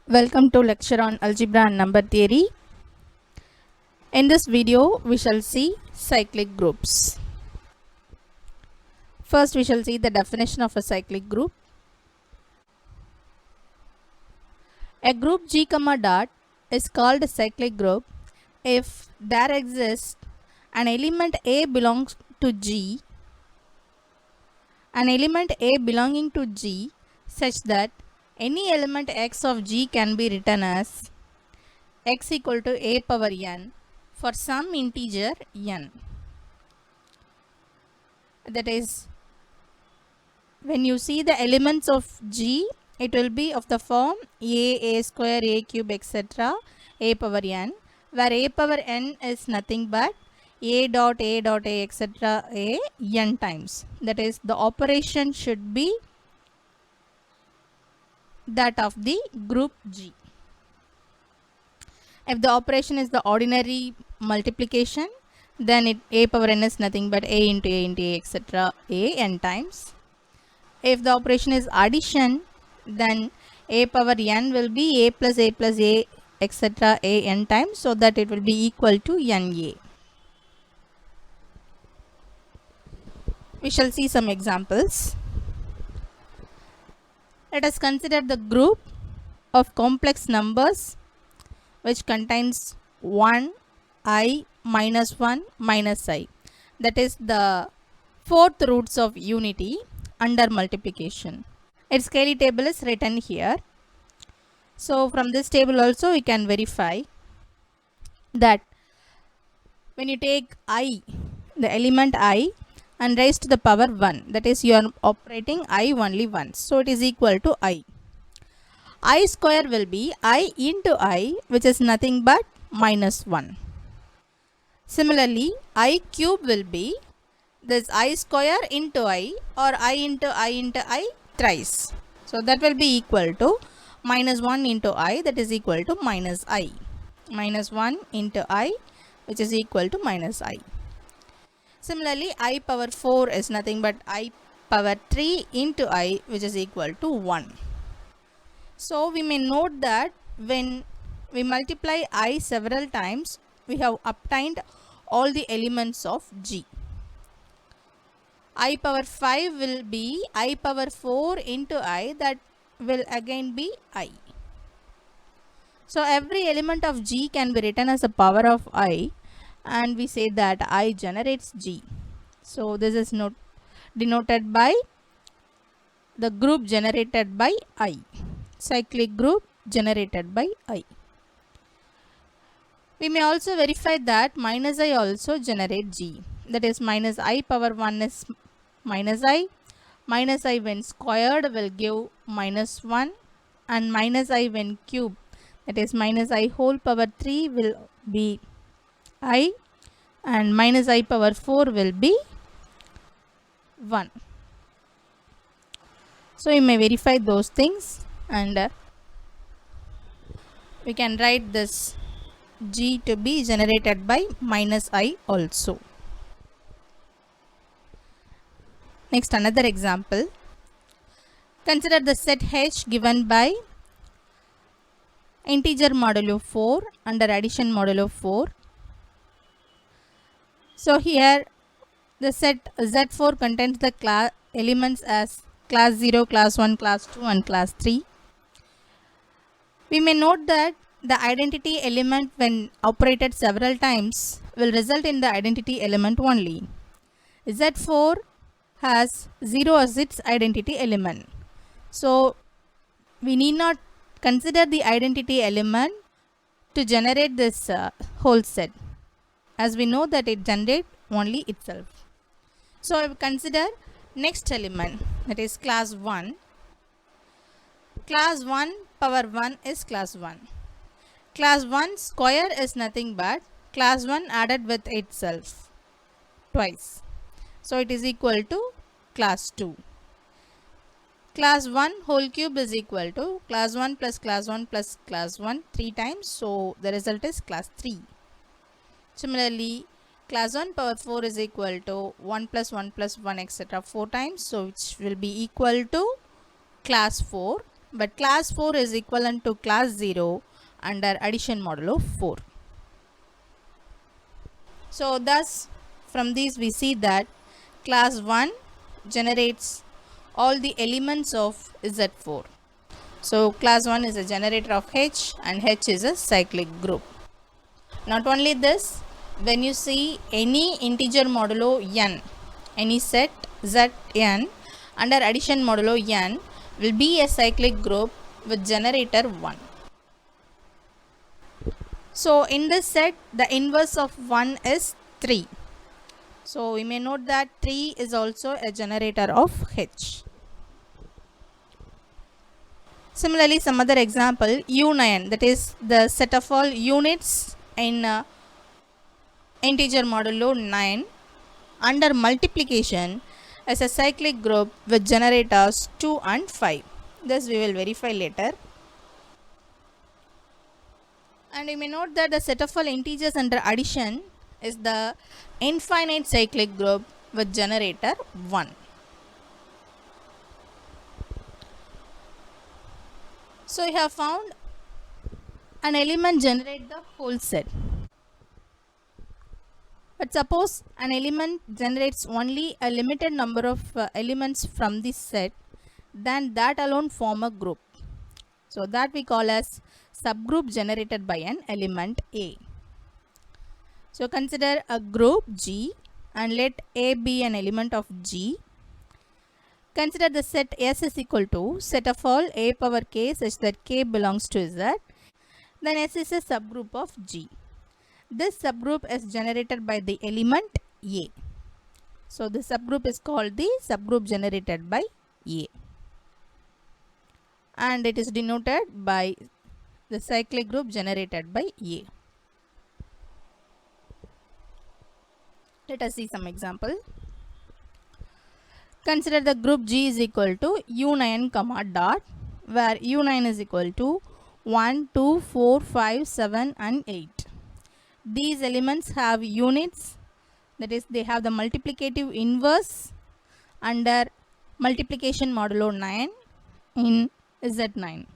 Welcome to lecture on algebra and number theory. In this video, we shall see cyclic groups. First, we shall see the definition of a cyclic group. A group G, dot is called a cyclic group if there exists an element A belongs to G, an element A belonging to G such that any element x of G can be written as x equal to a power n for some integer n. That is, when you see the elements of G, it will be of the form a square, a cube, etc. a power n, where a power n is nothing but a dot a etc. a n times. That is, the operation should be that of the group G. If the operation is the ordinary multiplication, then a power n is nothing but a into a etc. a n times. If the operation is addition, then a power n will be a plus a etc. a n times, so that it will be equal to na. We shall see some examples. Let us consider the group of complex numbers which contains 1, I, minus 1, minus I. That is the fourth roots of unity under multiplication. Its Cayley table is written here. So from this table also we can verify that when you take I, the element I, and raise to the power 1, that is, you are operating I only once, so it is equal to I. I square will be I into I, which is nothing but minus 1. Similarly, I cube will be this I square into I, or I into I thrice. So that will be equal to minus 1 into I, that is equal to minus I. Minus 1 into I, which is equal to minus I. Similarly, I power 4 is nothing but I power 3 into I, which is equal to 1. So we may note that when we multiply I several times, we have obtained all the elements of G. I power 5 will be I power 4 into I, that will again be I. So every element of G can be written as a power of I, and we say that I generates G. So this is denoted by the group generated by I. Cyclic group generated by I. We may also verify that minus I also generate G. That is, minus I power 1 is minus I. Minus I when squared will give minus 1. And minus I when cubed, that is minus I whole power 3 will be I. And minus I power 4 will be 1. So you may verify those things, and we can write this G to be generated by minus I also. Next, another example. Consider the set H given by integer modulo 4 under addition modulo 4. So here the set Z4 contains the elements as class 0, class 1, class 2 and class 3. We may note that the identity element when operated several times will result in the identity element only. Z4 has 0 as its identity element. So we need not consider the identity element to generate this whole set, as we know that it generates only itself. So I will consider next element, that is class 1. Class 1 power 1 is class 1. Class 1 square is nothing but class 1 added with itself twice. So it is equal to class 2. Class 1 whole cube is equal to class 1 plus class 1 plus class 1 3 times. So the result is class 3. Similarly, class 1 power 4 is equal to 1 plus 1 plus 1 etc. 4 times. So which will be equal to class 4. but class 4 is equivalent to class 0 under addition modulo 4. So thus from these we see that class 1 generates all the elements of Z4. So class 1 is a generator of H and H is a cyclic group. Not only this, when you see any integer modulo n, any set Zn under addition modulo n will be a cyclic group with generator 1. So in this set the inverse of 1 is 3. So we may note that 3 is also a generator of H. Similarly, some other example, U9, that is the set of all units in integer modulo 9 under multiplication as a cyclic group with generators 2 and 5. This we will verify later. And you may note that the set of all integers under addition is the infinite cyclic group with generator 1. So we have found an element generate the whole set. But suppose an element generates only a limited number of elements from this set, then that alone form a group. So that we call as subgroup generated by an element A. So consider a group G and let A be an element of G. Consider the set S is equal to set of all A power K such that K belongs to Z. Then S is a subgroup of G. This subgroup is generated by the element A. So the subgroup is called the subgroup generated by A. And it is denoted by the cyclic group generated by A. Let us see some example. Consider the group G is equal to U9 comma dot, where U9 is equal to 1, 2, 4, 5, 7 and 8. These elements have units, that is they have the multiplicative inverse under multiplication modulo 9 in Z9.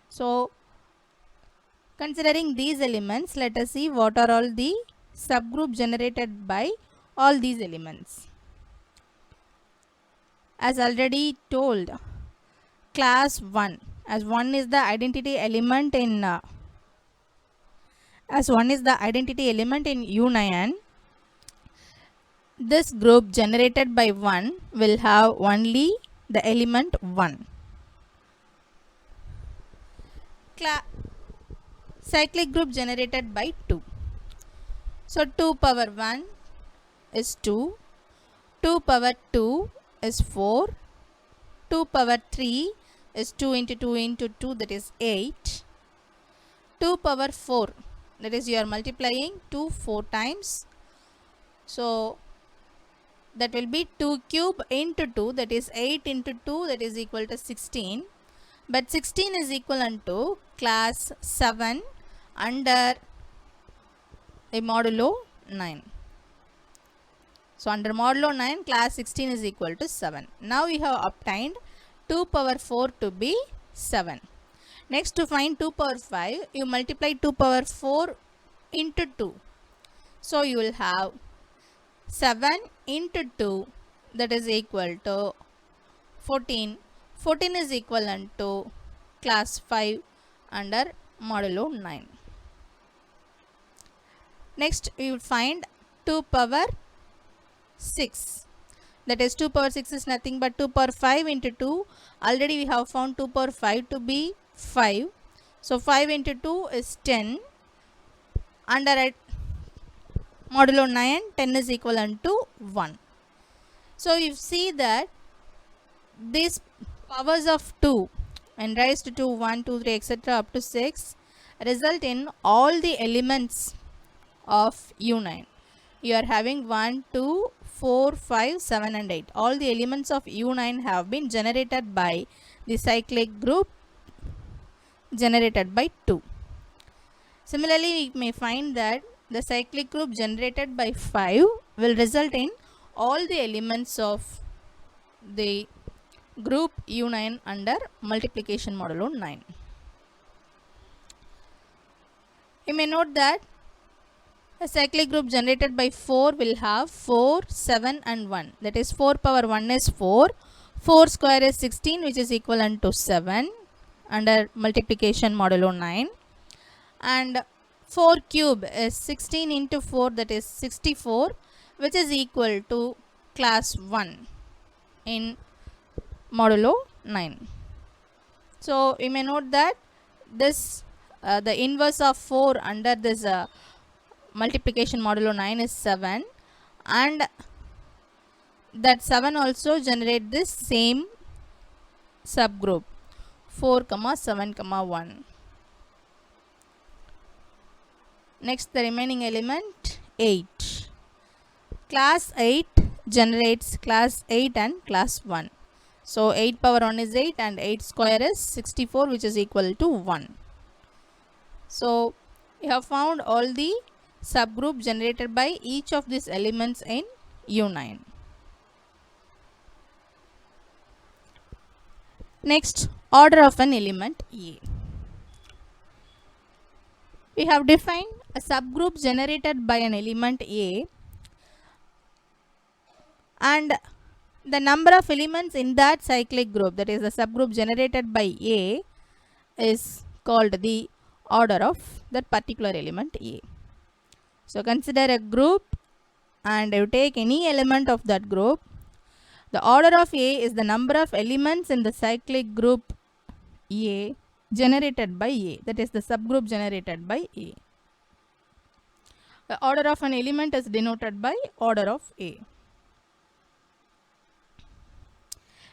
So considering these elements, let us see what are all the subgroup generated by all these elements. As already told, class 1, as 1 is the identity element in U9, this group generated by 1 will have only the element 1. Cyclic group generated by 2. So 2 power 1 is 2, 2 power 2 is 4, 2 power 3 is 2 into 2 into 2, that is 8, 2 power 4, that is you are multiplying 2 4 times, so that will be 2 cube into 2, that is 8 into 2, that is equal to 16, but 16 is equivalent to class 7 under a modulo 9. So under modulo 9, class 16 is equal to 7. Now we have obtained 2 power 4 to be 7. Next, to find 2 power 5, you multiply 2 power 4 into 2. So you will have 7 into 2, that is equal to 14. 14 is equivalent to class 5 under modulo 9. Next, we will find 2 power 6, that is 2 power 6 is nothing but 2 power 5 into 2. Already we have found 2 power 5 to be 5. So 5 into 2 is 10. Under modulo 9, 10 is equivalent to 1. So you see that these powers of 2 and raised to 1, 2, 3, etc. up to 6 result in all the elements of U9. You are having 1, 2, 4, 5, 7 and 8. All the elements of U9 have been generated by the cyclic group generated by 2. Similarly, we may find that the cyclic group generated by 5 will result in all the elements of the group U9 under multiplication modulo 9. You may note that a cyclic group generated by 4 will have 4, 7 and 1. That is 4 power 1 is 4. 4 square is 16, which is equivalent to 7 under multiplication modulo 9. And 4 cube is 16 into 4, that is 64, which is equal to class 1 in modulo 9. So you may note that this the inverse of 4 under this multiplication modulo 9 is 7, and that 7 also generate this same subgroup 4, 7, 1. Next, the remaining element 8. Class 8 generates class 8 and class 1. So 8 power 1 is 8 and 8 square is 64, which is equal to 1. So you have found all the subgroup generated by each of these elements in U9. Next, order of an element A. We have defined a subgroup generated by an element A, and the number of elements in that cyclic group, that is the subgroup generated by A, is called the order of that particular element A. So consider a group and you take any element of that group. The order of A is the number of elements in the cyclic group A generated by A, that is the subgroup generated by A. The order of an element is denoted by order of A.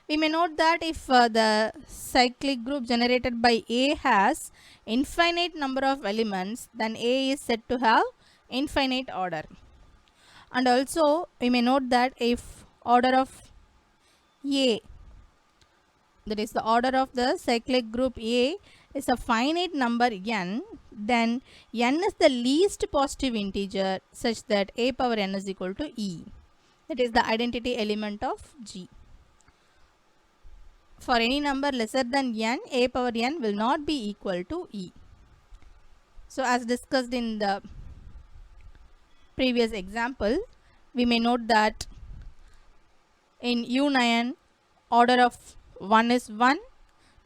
We may note that if the cyclic group generated by A has infinite number of elements, then A is said to have infinite order. And also we may note that if order of A, that is the order of the cyclic group A, is a finite number n, then n is the least positive integer such that A power n is equal to E. That is the identity element of G. For any number lesser than n, A power n will not be equal to E. So as discussed in the previous example, we may note that in U9, order of 1 is 1,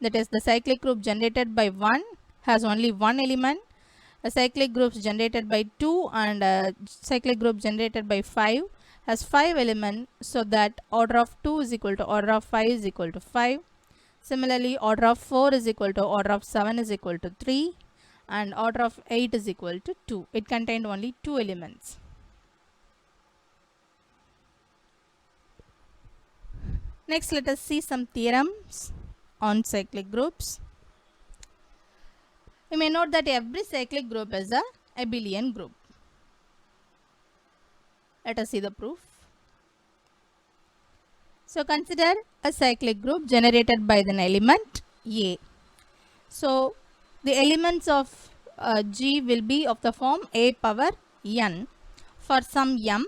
that is the cyclic group generated by 1 has only one element. A cyclic group generated by 2 and a cyclic group generated by 5 has 5 elements, so that order of 2 is equal to order of 5 is equal to 5. Similarly, order of 4 is equal to order of 7 is equal to 3, and order of 8 is equal to 2. It contained only 2 elements. Next, let us see some theorems on cyclic groups. You may note that every cyclic group is a abelian group. Let us see the proof. So consider a cyclic group generated by an element A. So the elements of G will be of the form A power n for some m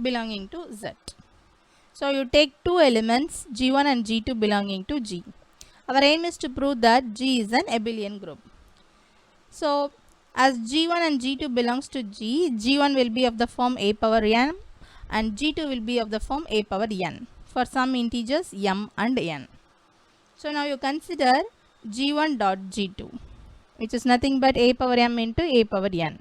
belonging to Z. So you take two elements G1 and G2 belonging to G. Our aim is to prove that G is an abelian group. So as G1 and G2 belongs to G, G1 will be of the form A power n and G2 will be of the form A power n for some integers m and n. So now you consider G1 dot G2, which is nothing but A power m into A power n.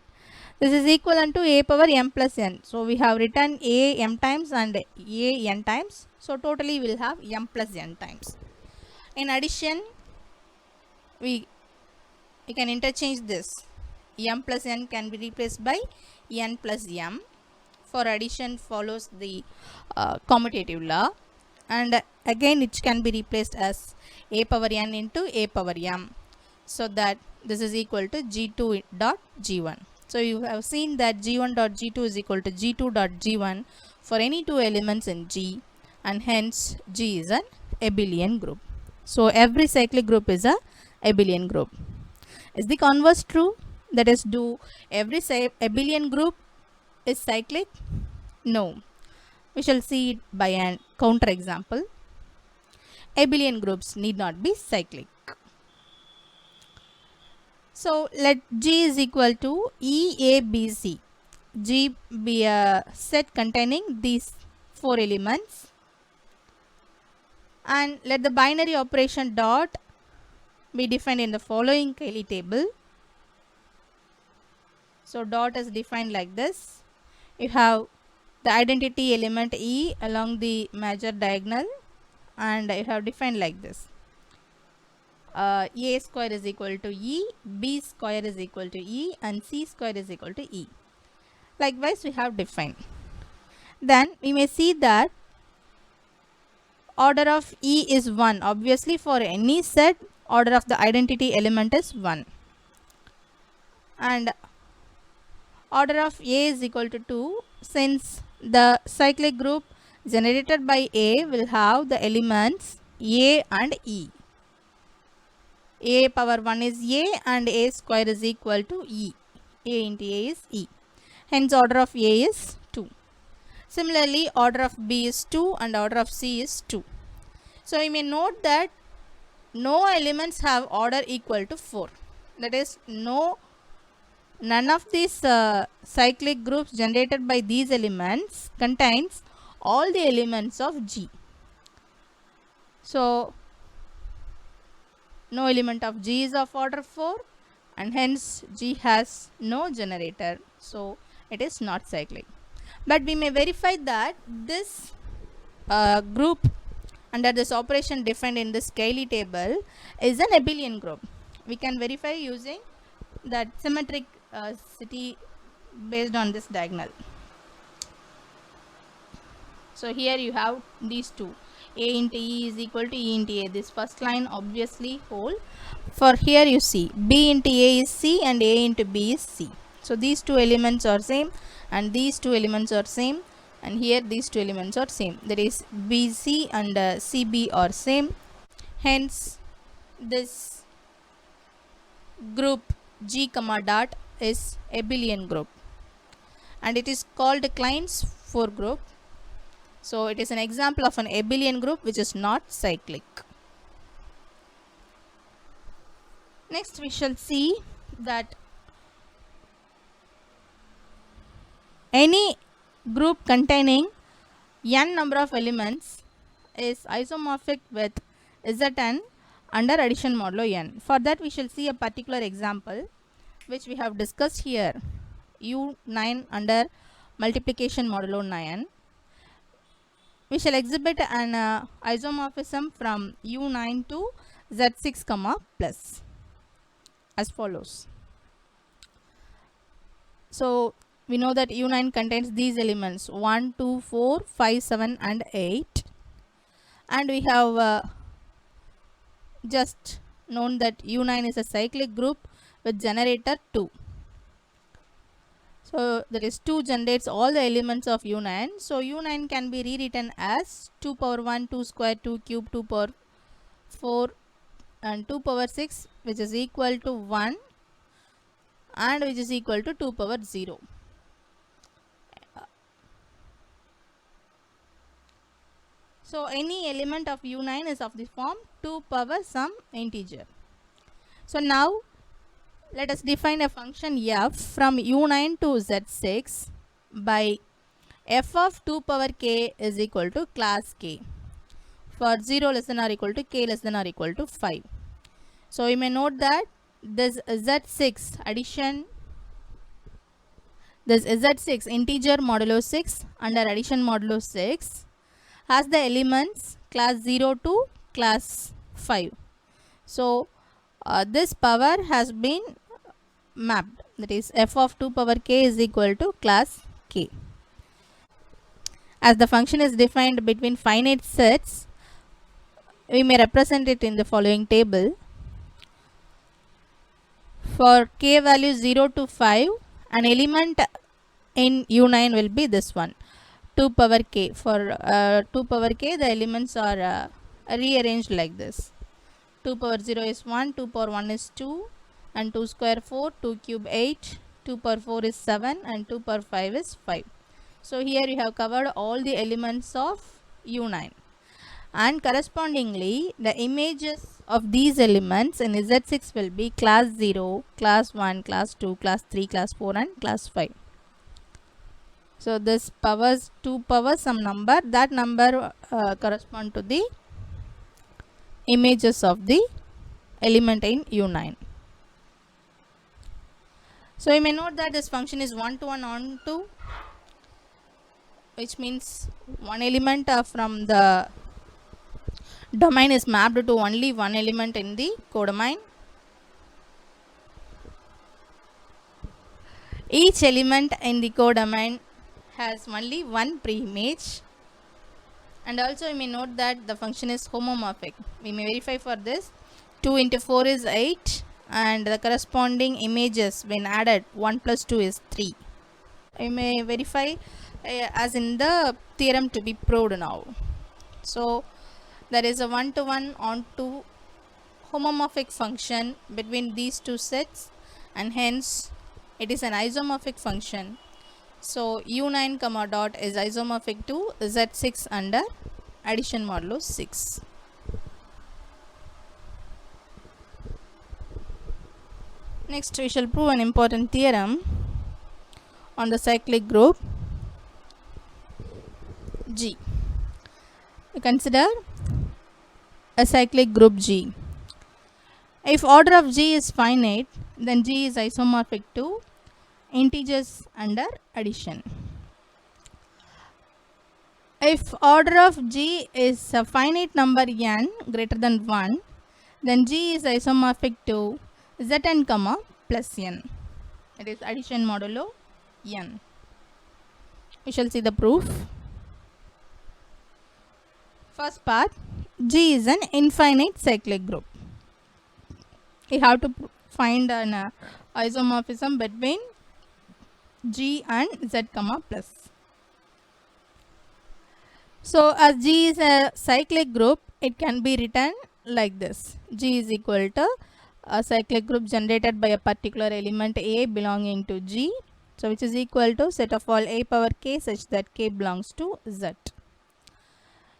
This is equivalent to A power m plus n. So we have written A m times and A n times. So totally we will have m plus n times. In addition, we can interchange this. M plus n can be replaced by n plus m. For addition follows the commutative law, and again it can be replaced as A power n into A power m, so that this is equal to G2 dot G1. So you have seen that G1 dot G2 is equal to G2 dot G1 for any two elements in G, and hence G is an abelian group. So every cyclic group is a abelian group. Is the converse true? That is, do every abelian group is cyclic? No. We shall see it by an counter example. abelian groups need not be cyclic. So let G is equal to EABC. G be a set containing these 4 elements, and let the binary operation dot be defined in the following Cayley table. So dot is defined like this. You have the identity element E along the major diagonal, and you have defined like this. A square is equal to E, B square is equal to E, and C square is equal to E. Likewise, we have defined. Then we may see that order of E is 1. Obviously, for any set, order of the identity element is 1. And order of A is equal to 2, since the cyclic group generated by A will have the elements A and E. A power 1 is A and A square is equal to E. A into A is E. Hence, order of A is 2. Similarly, order of B is 2 and order of C is 2. So, you may note that no elements have order equal to 4. That is, none of these cyclic groups generated by these elements contains all the elements of G. So, no element of G is of order 4, and hence G has no generator. So, it is not cyclic. But we may verify that this group under this operation defined in this Cayley table is an abelian group. We can verify using that symmetric city based on this diagonal. So here you have these two, A into E is equal to E into A. This first line obviously hold. For here you see B into A is C and A into B is C. So these two elements are same and these two elements are same, and here these two elements are same. That is BC and CB are same. Hence this group G comma dot is abelian group, and it is called Klein's 4 group. So it is an example of an abelian group which is not cyclic. Next we shall see that any group containing n number of elements is isomorphic with Zn under addition modulo n. For that we shall see a particular example which we have discussed here, U9 under multiplication modulo 9. We shall exhibit an isomorphism from U9 to Z6 comma plus as follows. So we know that U9 contains these elements 1, 2, 4, 5, 7 and 8, and we have just known that U9 is a cyclic group with generator 2. So that is 2 generates all the elements of U9. So U9 can be rewritten as 2 power 1, 2 square, 2 cube, 2 power 4 and 2 power 6, which is equal to 1 and which is equal to 2 power 0. So any element of U9 is of the form 2 power some integer. So now let us define a function f from U9 to Z6 by f of 2 power k is equal to class k for 0 less than or equal to k less than or equal to 5. So you may note that this Z6 addition, this Z6 integer modulo 6 under addition modulo 6 has the elements class 0 to class 5. So this power has been mapped, that is f of 2 power k is equal to class k. As the function is defined between finite sets, we may represent it in the following table. For k value 0 to 5, an element in U9 will be this one, 2 power k. For 2 power k, the elements are rearranged like this. 2 power 0 is 1, 2 power 1 is 2, and 2 square 4, 2 cube 8, 2 power 4 is 7, and 2 power 5 is 5. So here you have covered all the elements of U9. and correspondingly the images of these elements in Z6 will be class 0, class 1, class 2, class 3, class 4 and class 5. So this powers 2 powers some number, that number correspond to the images of the element in U9. So you may note that this function is 1 to 1 on to, which means one element from the domain is mapped to only one element in the codomain. Each element in the codomain has only one preimage, and also you may note that the function is homomorphic. We may verify for this. 2 into 4 is 8 and the corresponding images when added 1 plus 2 is 3. You may verify as in the theorem to be proved now. So there is a 1 to 1 on to homomorphic function between these two sets, and hence it is an isomorphic function. So U9 comma dot is isomorphic to Z6 under addition modulo 6. Next we shall prove an important theorem on the cyclic group G. Consider a cyclic group G. If order of G is finite, then G is isomorphic to integers under addition. If order of G is a finite number n greater than 1, then G is isomorphic to Zn comma plus n. It is addition modulo n. We shall see the proof. First part, G is an infinite cyclic group. We have to find an isomorphism between G and Z comma plus. So as G is a cyclic group, it can be written like this. G is equal to a cyclic group generated by a particular element A belonging to G, so which is equal to set of all A power k such that k belongs to Z.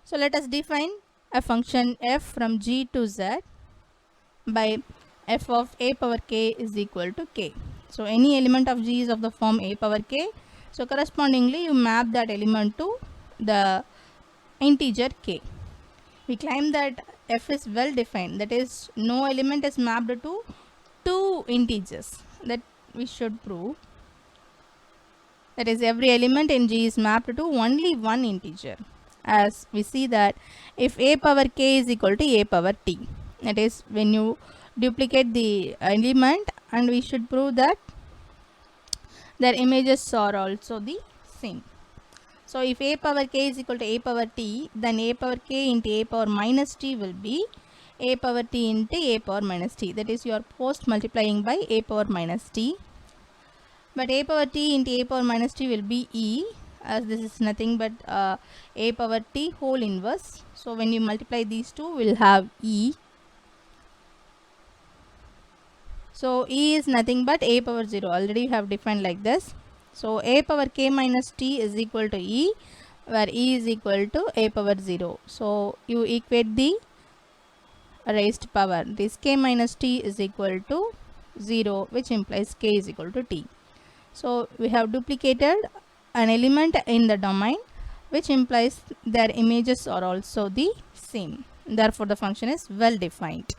So let us define a function f from G to Z by f of A power k is equal to k. So any element of G is of the form A power k. So correspondingly you map that element to the integer k. We claim that f is well defined, that is no element is mapped to two integers, that we should prove. That is every element in G is mapped to only one integer, as we see that if A power k is equal to A power t, that is when you duplicate the element, and we should prove that their images are also the same. So if A power k is equal to A power t, then A power k into A power minus t will be A power t into A power minus t. That is you are post multiplying by A power minus t. But A power t into A power minus t will be E, as this is nothing but A power t whole inverse. So when you multiply these two, we will have E. So E is nothing but A power 0. Already you have defined like this. So A power k minus t is equal to E, where E is equal to A power 0. So you equate the raised power. This k minus t is equal to 0, which implies k is equal to t. So we have duplicated an element in the domain, which implies their images are also the same. Therefore the function is well defined.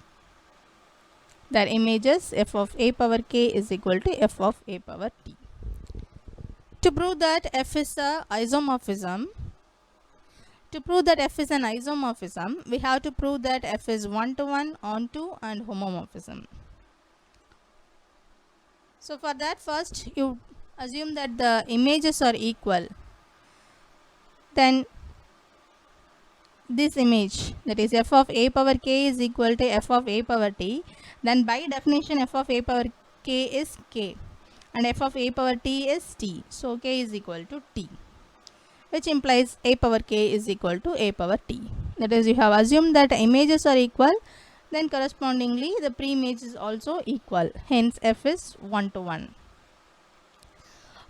Their images f of A power k is equal to f of A power t. To prove that f is an isomorphism, we have to prove that f is 1-to-1, onto and homomorphism. So for that, first you assume that the images are equal. Then this image, that is f of A power k is equal to f of A power t, then by definition f of A power k is k and f of A power t is t. So k is equal to t, which implies A power k is equal to A power t. That is, you have assumed that images are equal, then correspondingly the pre-image is also equal. Hence f is 1-to-1.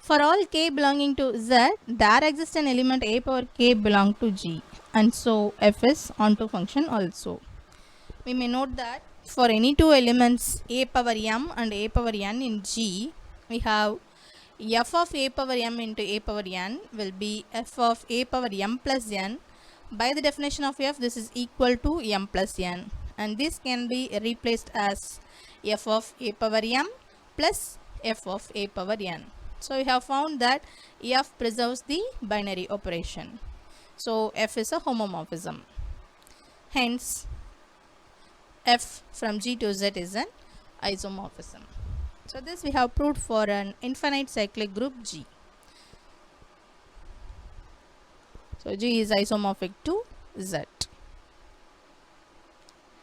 For all k belonging to Z, there exists an element A power k belong to G. and so f is onto function also. We may note that for any two elements a power m and a power n in G, we have f of a power m into a power n will be f of a power m plus n. By the definition of f, this is equal to m plus n, and this can be replaced as f of a power m plus f of a power n. So we have found that f preserves the binary operation. So f is a homomorphism. Hence, f from G to Z is an isomorphism. So this we have proved for an infinite cyclic group G. So G is isomorphic to Z.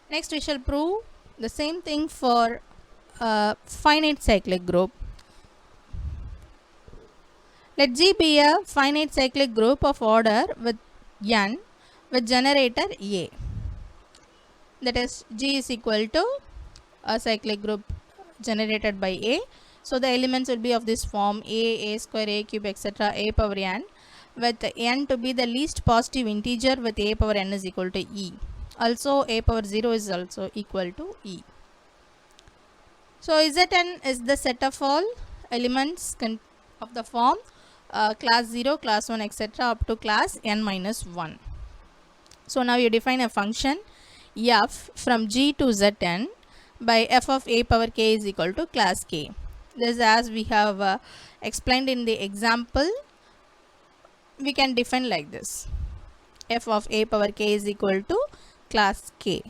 Next we shall prove the same thing for a finite cyclic group. Let G be a finite cyclic group of order with n with generator A. That is, G is equal to a cyclic group generated by A. So the elements will be of this form: a square, a cube, etc. a power n, with n to be the least positive integer with a power n is equal to e. Also a power 0 is also equal to e. So Zn is the set of all elements of the form class 0, class 1, etc. up to class n minus 1. So now you define a function f from G to Zn by f of a power k is equal to class k. This, as we have explained in the example, we can define like this: f of a power k is equal to class k.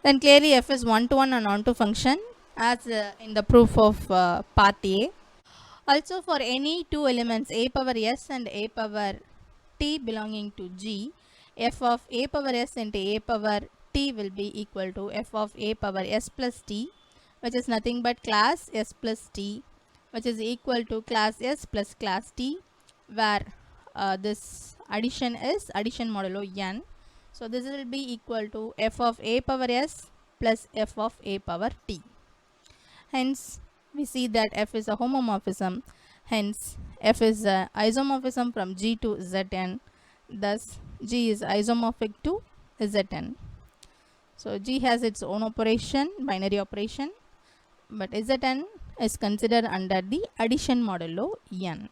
Then clearly f is one-to-one and onto function, as in the proof of part A. Also for any two elements a power s and a power t belonging to G, f of a power s into a power t will be equal to f of a power s plus t, which is nothing but class s plus t, which is equal to class s plus class t, where this addition is addition modulo n. So this will be equal to f of a power s plus f of a power t. Hence we see that f is a homomorphism. Hence f is a isomorphism from G to Zn. Thus G is isomorphic to Zn. So G has its own operation, binary operation, but Zn is considered under the addition modulo n.